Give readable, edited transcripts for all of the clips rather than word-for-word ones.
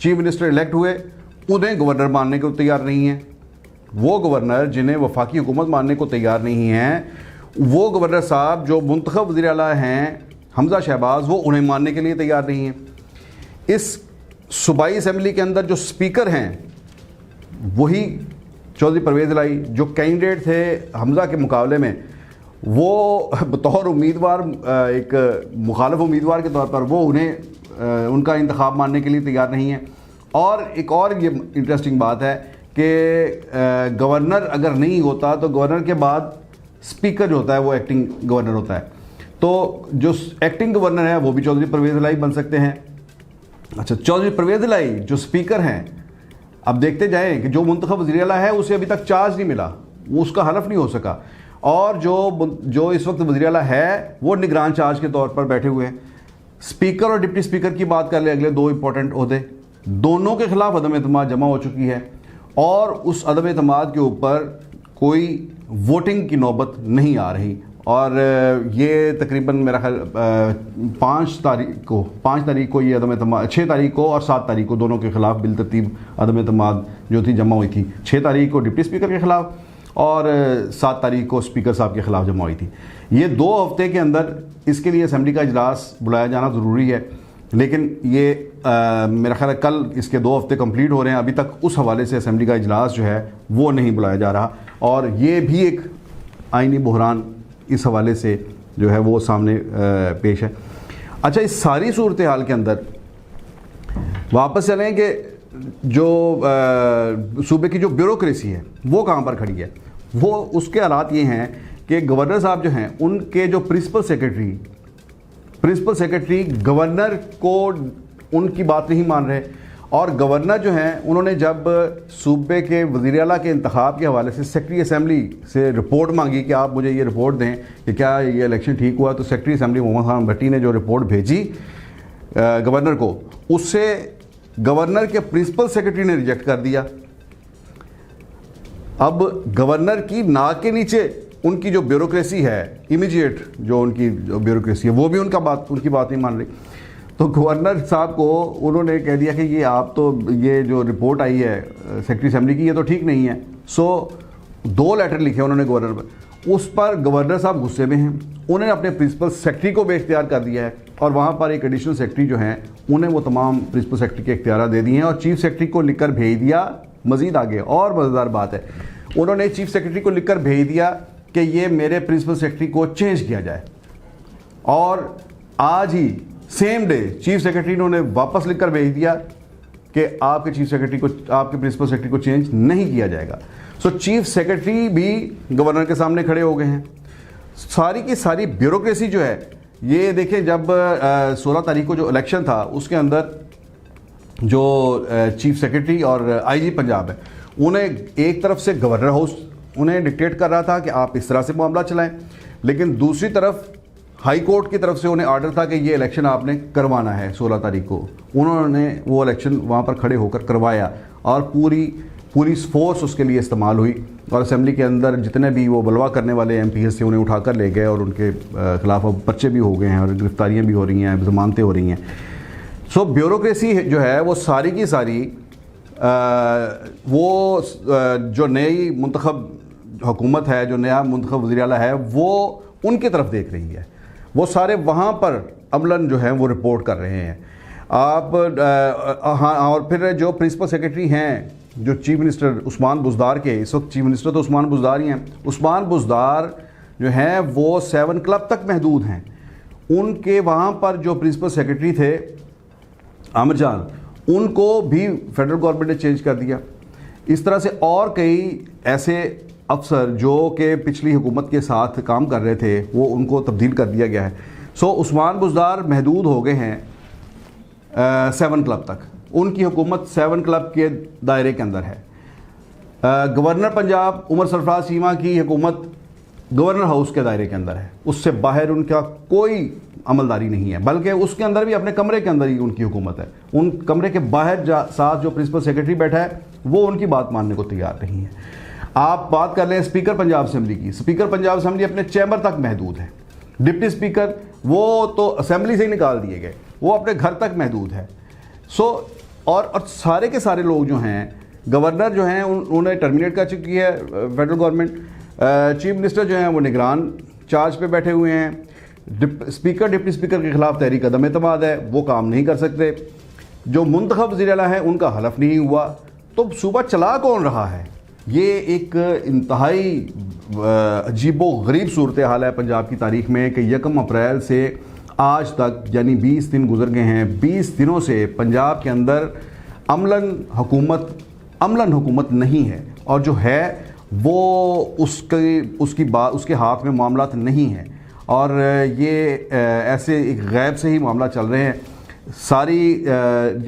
Chief minister elect ہوئے انہیں governor ماننے کو تیار نہیں ہیں. وہ گورنر جنہیں وفاقی حکومت ماننے کو تیار نہیں ہیں, وہ گورنر صاحب جو منتخب وزیر اعلیٰ ہیں حمزہ شہباز, وہ انہیں ماننے کے لیے تیار نہیں ہیں. اس صوبائی اسمبلی کے اندر جو اسپیکر ہیں وہی چودھری پرویز الہی, جو کینڈیڈیٹ تھے حمزہ کے مقابلے میں, وہ بطور امیدوار ایک مخالف امیدوار کے طور پر وہ انہیں ان کا انتخاب ماننے کے لیے تیار نہیں ہیں. اور ایک اور یہ انٹرسٹنگ بات ہے کہ گورنر اگر نہیں ہوتا تو گورنر کے بعد اسپیکر جو ہوتا ہے وہ ایکٹنگ گورنر ہوتا ہے. تو جو ایکٹنگ گورنر ہے وہ بھی چودھری پرویز الہی بن سکتے ہیں. اچھا, چودھری پرویز الہی جو اسپیکر ہیں, اب دیکھتے جائیں کہ جو منتخب وزیر اعلیٰ ہے اسے ابھی تک چارج نہیں ملا, وہ اس کا حلف نہیں ہو سکا, اور جو اس وقت وزیر اعلیٰ ہے وہ نگران چارج کے طور پر بیٹھے ہوئے ہیں. اسپیکر اور ڈپٹی اسپیکر کی بات کر لیں, اگلے دو امپورٹنٹ عہدے, دونوں کے خلاف عدم اعتماد جمع ہو چکی ہے, اور اس عدم اعتماد کے اوپر کوئی ووٹنگ کی نوبت نہیں آ رہی. اور یہ تقریباً میرا خیال 5 تاریخ کو یہ عدم اعتماد, 6 تاریخ کو اور 7 تاریخ کو دونوں کے خلاف بالترتیب عدم اعتماد جو تھی جمع ہوئی تھی. 6 تاریخ کو ڈپٹی اسپیکر کے خلاف اور 7 تاریخ کو اسپیکر صاحب کے خلاف جمع ہوئی تھی. یہ 2 ہفتے کے اندر اس کے لیے اسمبلی کا اجلاس بلایا جانا ضروری ہے, لیکن یہ میرا خیال ہے کل اس کے 2 ہفتے کمپلیٹ ہو رہے ہیں, ابھی تک اس حوالے سے اسمبلی کا اجلاس جو ہے وہ نہیں بلایا جا رہا, اور یہ بھی ایک آئینی بحران اس حوالے سے جو ہے وہ سامنے پیش ہے. اچھا, اس ساری صورتحال کے اندر واپس چلیں کہ جو صوبے کی جو بیوروکریسی ہے وہ کہاں پر کھڑی ہے. وہ اس کے حالات یہ ہیں کہ گورنر صاحب جو ہیں ان کے جو پرنسپل سیکرٹری گورنر کو ان کی بات نہیں مان رہے, اور گورنر جو ہیں انہوں نے جب صوبے کے وزیر اعلیٰ کے انتخاب کے حوالے سے سیکرٹری اسمبلی سے رپورٹ مانگی کہ آپ مجھے یہ رپورٹ دیں کہ کیا یہ الیکشن ٹھیک ہوا, تو سیکرٹری اسمبلی محمد خان بھٹی نے جو رپورٹ بھیجی گورنر کو, اس سے گورنر کے پرنسپل سیکرٹری نے ریجیکٹ کر دیا. اب گورنر کی ناک کے نیچے ان کی جو بیوروکریسی ہے, امیجیٹ جو ان کی بیوروکریسی ہے, وہ بھی ان کی بات نہیں مان رہی. تو گورنر صاحب کو انہوں نے کہہ دیا کہ یہ آپ تو یہ جو رپورٹ آئی ہے سیکرٹری اسمبلی کی یہ تو ٹھیک نہیں ہے. سو 2 لیٹر لکھے انہوں نے گورنر پر, اس پر گورنر صاحب غصے میں ہیں, انہوں نے اپنے پرنسپل سیکرٹری کو بھی اختیار کر دیا ہے, اور وہاں پر ایک ایڈیشنل سیکرٹری جو ہیں انہیں وہ تمام پرنسپل سیکرٹری کے اختیارات دے دیے ہیں, اور چیف سیکرٹری کو لکھ کر بھیج دیا. مزید آگے اور مزیدار بات ہے, انہوں نے چیف سیکرٹری کو لکھ کر بھیج دیا کہ یہ میرے پرنسپل سیکرٹری کو چینج کیا جائے, اور آج ہی سیم ڈے چیف سیکرٹری نے انہیں واپس لکھ کر بھیج دیا کہ آپ کے پرنسپل سیکرٹری کو چینج نہیں کیا جائے گا. سو چیف سیکرٹری بھی گورنر کے سامنے کھڑے ہو گئے ہیں. ساری کی ساری بیوروکریسی جو ہے یہ دیکھیں, جب 16 تاریخ کو جو الیکشن تھا اس کے اندر جو چیف سیکرٹری اور آئی جی پنجاب ہے انہیں ایک طرف سے گورنر ہاؤس انہیں ڈکٹیٹ کر رہا تھا کہ آپ اس طرح سے معاملہ چلائیں, لیکن دوسری طرف ہائی کورٹ کی طرف سے انہیں آرڈر تھا کہ یہ الیکشن آپ نے کروانا ہے 16 تاریخ کو. انہوں نے وہ الیکشن وہاں پر کھڑے ہو کر کروایا, اور پوری پولیس فورس اس کے لیے استعمال ہوئی, اور اسمبلی کے اندر جتنے بھی وہ بلوا کرنے والے ایم پیز تھے انہیں اٹھا کر لے گئے, اور ان کے خلاف اب پرچے بھی ہو گئے ہیں اور گرفتاریاں بھی ہو رہی ہیں, ضمانتیں ہو رہی ہیں. سو بیوروکریسی جو ہے وہ ساری کی ساری وہ جو نئی منتخب حکومت ہے, جو نیا منتخب وزیر اعلیٰ ہے, وہ ان کی طرف دیکھ رہی ہے. وہ سارے وہاں پر عملاً جو ہیں وہ رپورٹ کر رہے ہیں. آپ ہاں, اور پھر جو پرنسپل سیکرٹری ہیں جو چیف منسٹر عثمان بزدار کے, اس وقت چیف منسٹر تو عثمان بزدار ہی ہیں, عثمان بزدار جو ہیں وہ 7 کلب تک محدود ہیں. ان کے وہاں پر جو پرنسپل سیکرٹری تھے عامر جان, ان کو بھی فیڈرل گورنمنٹ نے چینج کر دیا. اس طرح سے اور کئی ایسے افسر جو کہ پچھلی حکومت کے ساتھ کام کر رہے تھے وہ ان کو تبدیل کر دیا گیا ہے. سو عثمان بزدار محدود ہو گئے ہیں 7 کلب تک, ان کی حکومت 7 کلب کے دائرے کے اندر ہے. گورنر پنجاب عمر سرفراز چیمہ کی حکومت گورنر ہاؤس کے دائرے کے اندر ہے, اس سے باہر ان کا کوئی عملداری نہیں ہے, بلکہ اس کے اندر بھی اپنے کمرے کے اندر ہی ان کی حکومت ہے. ان کمرے کے باہر ساتھ جو پرنسپل سیکرٹری بیٹھا ہے وہ ان کی بات ماننے کو تیار نہیں ہے. آپ بات کر لیں اسپیکر پنجاب اسمبلی کی, اسپیکر پنجاب اسمبلی اپنے چیمبر تک محدود ہے. ڈپٹی اسپیکر وہ تو اسمبلی سے ہی نکال دیے گئے, وہ اپنے گھر تک محدود ہے. سو اور سارے کے سارے لوگ جو ہیں، گورنر جو ہیں انہوں نے ٹرمینیٹ کر چکی ہے فیڈرل گورنمنٹ، چیف منسٹر جو ہیں وہ نگران چارج پہ بیٹھے ہوئے ہیں، اسپیکر ڈپٹی اسپیکر کے خلاف تحریک عدم اعتماد ہے، وہ کام نہیں کر سکتے، جو منتخب وزیر اعلیٰ ہیں ان کا حلف نہیں ہوا، تو صوبہ چلا کون رہا ہے؟ یہ ایک انتہائی عجیب و غریب صورتحال ہے پنجاب کی تاریخ میں کہ 1 اپریل سے آج تک یعنی 20 دن گزر گئے ہیں، 20 دنوں سے پنجاب کے اندر عملاً حکومت نہیں ہے، اور جو ہے وہ اس کے ہاتھ میں معاملات نہیں ہیں، اور یہ ایسے ایک غیب سے ہی معاملہ چل رہے ہیں ساری۔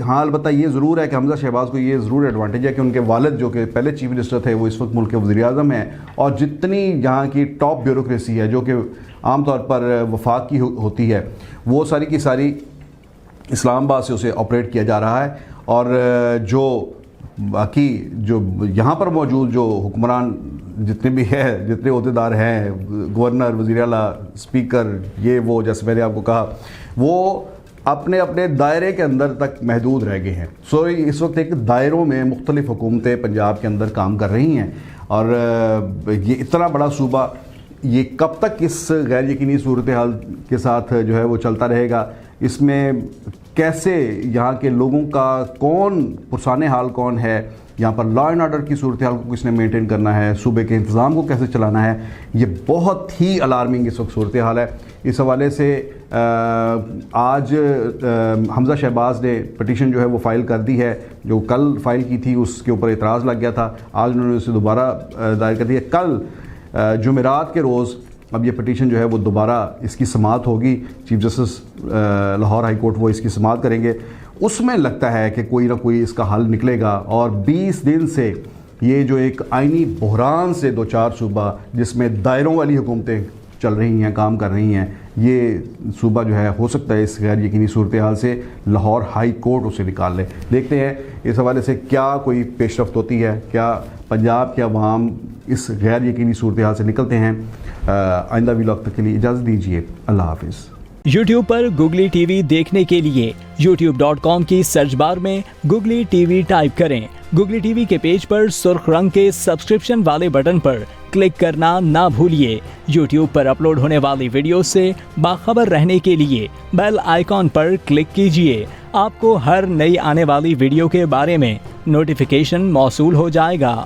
ہاں البتہ یہ ضرور ہے کہ حمزہ شہباز کو یہ ضرور ایڈوانٹیج ہے کہ ان کے والد جو کہ پہلے چیف منسٹر تھے وہ اس وقت ملک کے وزیر اعظم ہیں، اور جتنی یہاں کی ٹاپ بیوروکریسی ہے جو کہ عام طور پر وفاق کی ہوتی ہے، وہ ساری کی ساری اسلام آباد سے اسے آپریٹ کیا جا رہا ہے، اور جو باقی جو یہاں پر موجود جو حکمران جتنے بھی ہے، جتنے عہدیدار ہیں، گورنر، وزیر اعلیٰ، اسپیکر، یہ وہ جیسے میں نے آپ کو کہا، وہ اپنے دائرے کے اندر تک محدود رہ گئے ہیں۔ سو اس وقت ایک دائروں میں مختلف حکومتیں پنجاب کے اندر کام کر رہی ہیں، اور یہ اتنا بڑا صوبہ یہ کب تک اس غیر یقینی صورتحال کے ساتھ جو ہے وہ چلتا رہے گا؟ اس میں کیسے یہاں کے لوگوں کا پرسان حال کون ہے، یہاں پر لا اینڈ آرڈر کی صورتحال کو کس نے مینٹین کرنا ہے، صوبے کے انتظام کو کیسے چلانا ہے، یہ بہت ہی الارمنگ اس وقت صورتحال ہے۔ اس حوالے سے آج حمزہ شہباز نے پٹیشن جو ہے وہ فائل کر دی ہے، جو کل فائل کی تھی اس کے اوپر اعتراض لگ گیا تھا، آج انہوں نے اسے دوبارہ دائر کر دی ہے۔ کل جمعرات کے روز اب یہ پٹیشن جو ہے وہ دوبارہ اس کی سماعت ہوگی، chief justice Lahore high court وہ اس کی سماعت کریں گے، اس میں لگتا ہے کہ کوئی نہ کوئی اس کا حل نکلے گا، اور 20 دن سے یہ جو ایک آئینی بحران سے دو چار صوبہ جس میں دائروں والی حکومتیں چل رہی ہیں، کام کر رہی ہیں، یہ صوبہ جو ہے ہو سکتا ہے اس غیر یقینی صورتحال سے لاہور ہائی کورٹ اسے نکال لے۔ دیکھتے ہیں اس حوالے سے کیا کوئی پیش رفت ہوتی ہے، کیا پنجاب کے عوام اس غیر یقینی صورتحال سے نکلتے ہیں۔ آئندہ ویلاگ تک کے لیے اجازت دیجیے، اللہ حافظ۔ یوٹیوب پر گوگلی ٹی وی دیکھنے کے لیے youtube.com کی سرچ بار میں گوگلی ٹی وی ٹائپ کریں۔ گوگلی ٹی وی کے پیج پر سرخ رنگ کے سبسکرپشن والے بٹن پر کلک کرنا نہ بھولیے۔ یوٹیوب پر اپلوڈ ہونے والی ویڈیو سے باخبر رہنے کے لیے بیل آئیکن پر کلک کیجیے۔ آپ کو ہر نئی آنے والی ویڈیو کے بارے میں نوٹیفیکیشن موصول ہو جائے گا۔